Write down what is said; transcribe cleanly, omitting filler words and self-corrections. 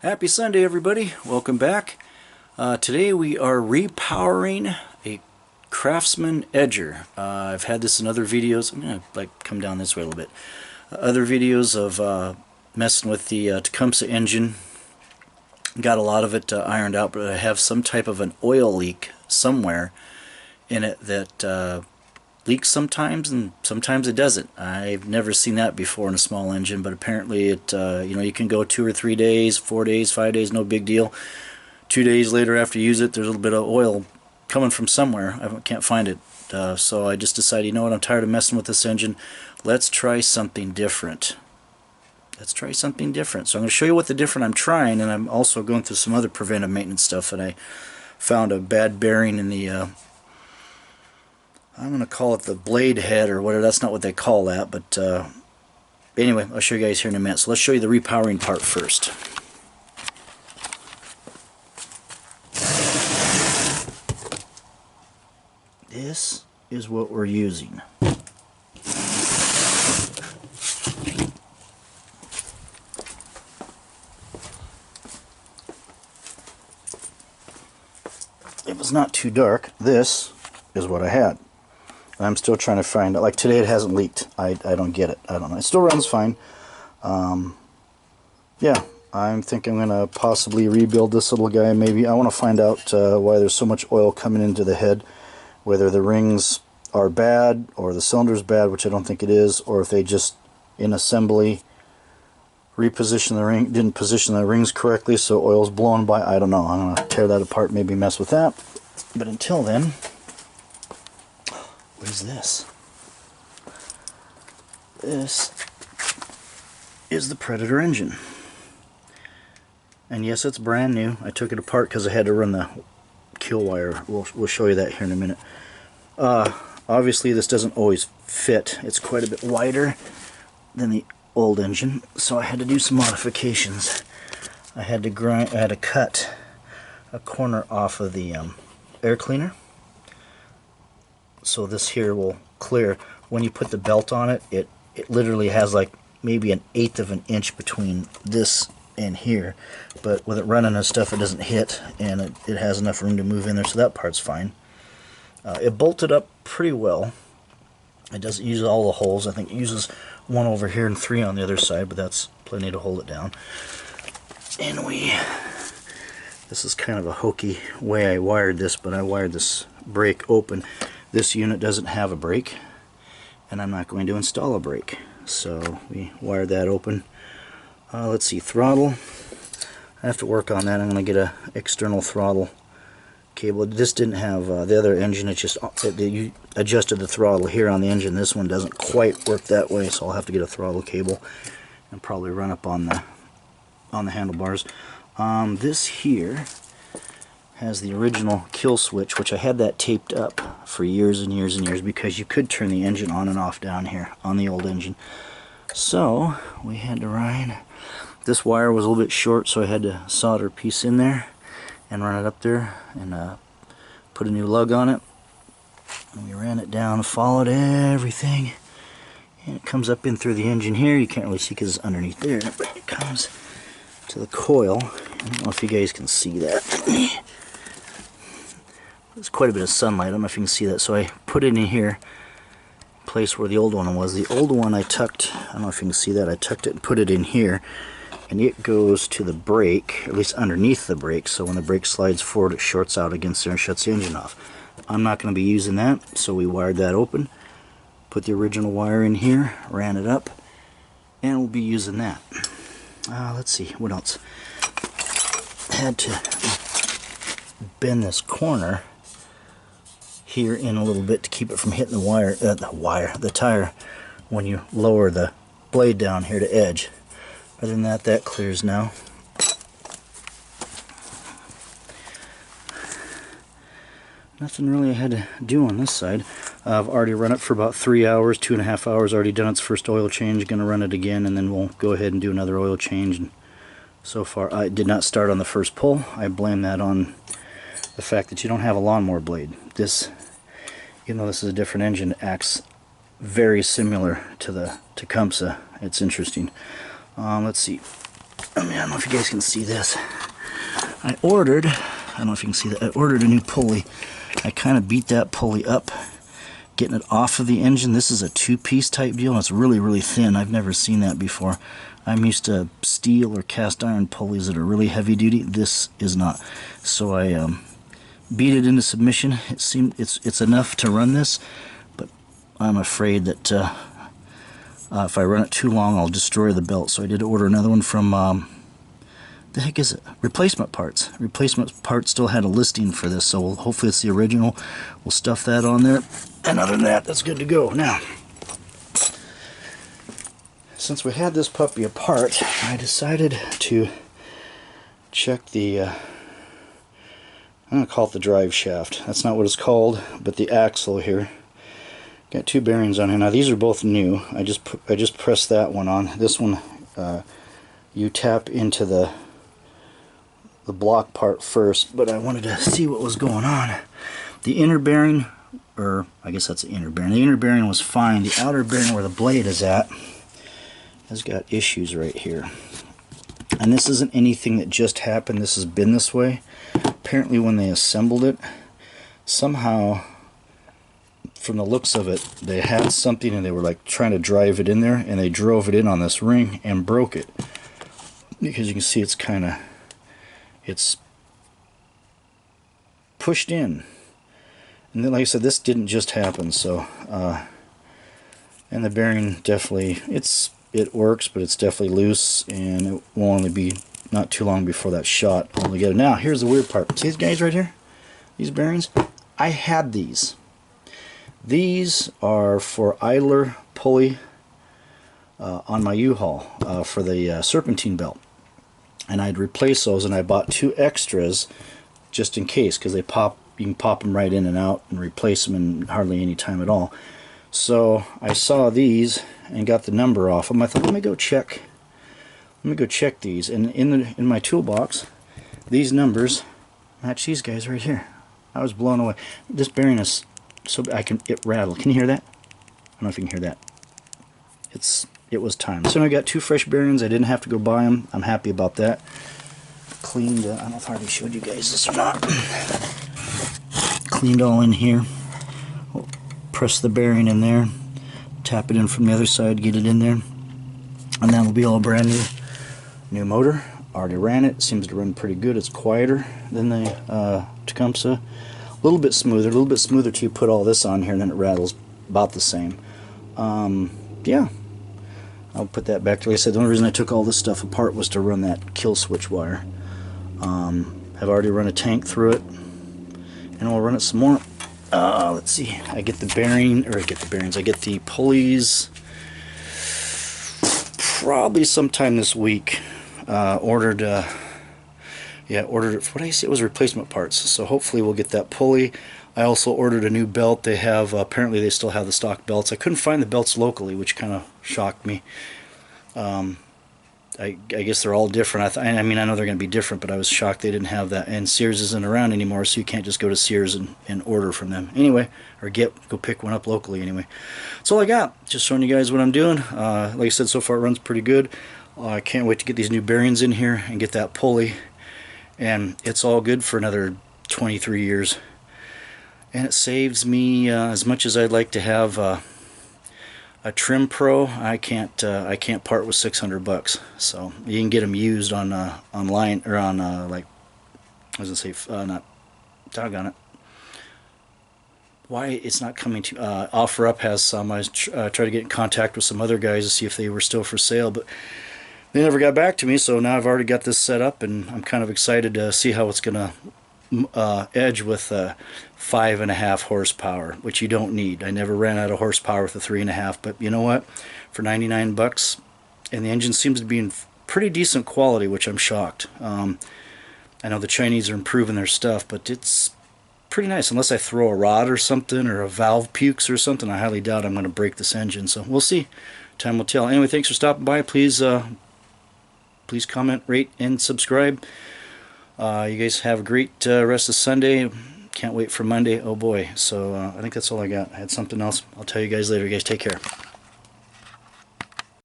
Happy Sunday, everybody. Welcome back. Today we are repowering a Craftsman Edger. I've had this in other videos. I'm going to come down this way a little bit. Other videos of messing with the Tecumseh engine. Got a lot of it ironed out, but I have some type of an oil leak somewhere in it that leaks sometimes, and sometimes it doesn't. I've never seen that before in a small engine, but apparently it, you can go 2 or 3 days, 4 days, 5 days, no big deal. 2 days later after you use it, there's a little bit of oil coming from somewhere. I can't find it. So I just decided, you know what, I'm tired of messing with this engine. Let's try something different. Let's try something different. So I'm going to show you what the different I'm trying, and I'm also going through some other preventive maintenance stuff that I found a bad bearing in the I'm going to call it the blade head or whatever. That's not what they call that, but anyway, I'll show you guys here in a minute. So let's show you the repowering part first. This is what we're using. It was not too dark. This is what I had. I'm still trying to find it. Like today it hasn't leaked. I don't get it. I don't know. It still runs fine. Yeah, I think I'm going to possibly rebuild this little guy. Maybe I want to find out why there's so much oil coming into the head. Whether the rings are bad or the cylinder's bad, which I don't think it is, or if they just in assembly reposition the ring, didn't position the rings correctly, so oil's blowing by. I don't know. I'm going to tear that apart, maybe mess with that. But until then, what is this? This is the Predator engine. And yes, it's brand new. I took it apart because I had to run the kill wire. We'll show you that here in a minute. Obviously this doesn't always fit. It's quite a bit wider than the old engine, so I had to do some modifications. I had to cut a corner off of the air cleaner, so this here will clear. When you put the belt on it, it literally has like maybe 1/8 of an inch between this and here, but with it running and stuff, it doesn't hit, and it has enough room to move in there, so that part's fine. It bolted up pretty well. It doesn't use all the holes. I think it uses 1 over here and 3 on the other side, but that's plenty to hold it down. And this is kind of a hokey way I wired this, but I wired this brake open. This unit doesn't have a brake, and I'm not going to install a brake, so we wired that open. Let's see, throttle. I have to work on that. I'm going to get an external throttle cable. This didn't have the other engine. It just you adjusted the throttle here on the engine. This one doesn't quite work that way, so I'll have to get a throttle cable and probably run up on the handlebars. This here has the original kill switch, which I had that taped up for years and years and years because you could turn the engine on and off down here on the old engine. So we had to run. This wire was a little bit short, so I had to solder a piece in there and run it up there and put a new lug on it. And we ran it down, followed everything, and it comes up in through the engine here. You can't really see because it's underneath there, but it comes to the coil. I don't know if you guys can see that. There's quite a bit of sunlight. I don't know if you can see that. So I put it in here, place where the old one was. The old one I tucked, I don't know if you can see that, I tucked it and put it in here, and it goes to the brake, or at least underneath the brake, so when the brake slides forward it shorts out against there and shuts the engine off. I'm not going to be using that, so we wired that open, put the original wire in here, ran it up, and we'll be using that. Let's see, what else? Had to bend this corner here in a little bit to keep it from hitting the tire when you lower the blade down here to edge. Other than that, that clears now. Nothing really I had to do on this side. I've already run it for about 3 hours, 2.5 hours, already done its first oil change. Going to run it again, and then we'll go ahead and do another oil change. And so far, I did not start on the first pull. I blame that on the fact that you don't have a lawnmower blade. This, even though this is a different engine, it acts very similar to the Tecumseh. It's interesting. Let's see. I mean, I don't know if you guys can see this. I don't know if you can see that, I ordered a new pulley. I kind of beat that pulley up, getting it off of the engine. This is a two-piece type deal, and it's really, really thin. I've never seen that before. I'm used to steel or cast iron pulleys that are really heavy duty. This is not. So I beat it into submission. It's enough to run this, but I'm afraid that if I run it too long, I'll destroy the belt. So I did order another one from the heck is it? Replacement Parts. Replacement Parts still had a listing for this, so hopefully it's the original. We'll stuff that on there. And other than that, that's good to go. Now, since we had this puppy apart, I decided to check the, I'm going to call it the drive shaft. That's not what it's called, but the axle here. Got two bearings on here. Now these are both new. I just pressed that one on. This one, you tap into the block part first, but I wanted to see what was going on. The inner bearing, or I guess that's the inner bearing. The inner bearing was fine. The outer bearing where the blade is at has got issues right here. And this isn't anything that just happened. This has been this way. Apparently when they assembled it, somehow, from the looks of it, they had something and they were like trying to drive it in there, and they drove it in on this ring and broke it. Because you can see it's pushed in. And then, like I said, this didn't just happen, so and the bearing definitely, it works, but it's definitely loose, and it will only be not too long before that shot altogether. Now here's the weird part. See these guys right here? These bearings? I had these. These are for idler pulley on my U-Haul for the serpentine belt. And I'd replace those, and I bought two extras just in case, because they pop. You can pop them right in and out and replace them in hardly any time at all. So I saw these and got the number off them. I thought, let me go check these. And in my toolbox, these numbers match these guys right here. I was blown away. This bearing is so it rattled. Can you hear that? I don't know if you can hear that. It was time. So I got two fresh bearings. I didn't have to go buy them. I'm happy about that. Cleaned. I don't know if I already showed you guys this or not. Cleaned all in here. We'll press the bearing in there. Tap it in from the other side. Get it in there, and that'll be all brand new motor. Already ran it. Seems to run pretty good. It's quieter than the Tecumseh. A little bit smoother till you put all this on here, and then it rattles about the same. Yeah. I'll put that back. Like I said, the only reason I took all this stuff apart was to run that kill switch wire. I've already run a tank through it, and I'll run it some more. Let's see. I get the bearings. I get the pulleys probably sometime this week. Ordered it. What did I say? It was replacement parts. So hopefully we'll get that pulley. I also ordered a new belt. They have, apparently they still have the stock belts. I couldn't find the belts locally, which kind of shocked me. I guess they're all different. I mean, I know they're going to be different, but I was shocked they didn't have that. And Sears isn't around anymore, so you can't just go to Sears and order from them. Anyway, or go pick one up locally anyway. That's all I got. Just showing you guys what I'm doing. Like I said, so far it runs pretty good. I can't wait to get these new bearings in here and get that pulley. And it's all good for another 23 years. And it saves me, as much as I'd like to have a Trim Pro, I can't part with $600. So you can get them used on online, or on like, I was gonna say not, doggone it. Why it's not coming to OfferUp has some. I tried to get in contact with some other guys to see if they were still for sale, but they never got back to me. So now I've already got this set up, and I'm kind of excited to see how it's gonna edge with 5.5 horsepower, which you don't need. I never ran out of horsepower with a 3.5, but you know what? For 99 bucks, and the engine seems to be in pretty decent quality, which I'm shocked. I know the Chinese are improving their stuff, but it's pretty nice. Unless I throw a rod or something, or a valve pukes or something, I highly doubt I'm going to break this engine. So we'll see. Time will tell. Anyway, thanks for stopping by. Please comment, rate, and subscribe. You guys have a great rest of Sunday. Can't wait for Monday. Oh boy. So I think that's all I got. I had something else. I'll tell you guys later. You guys take care.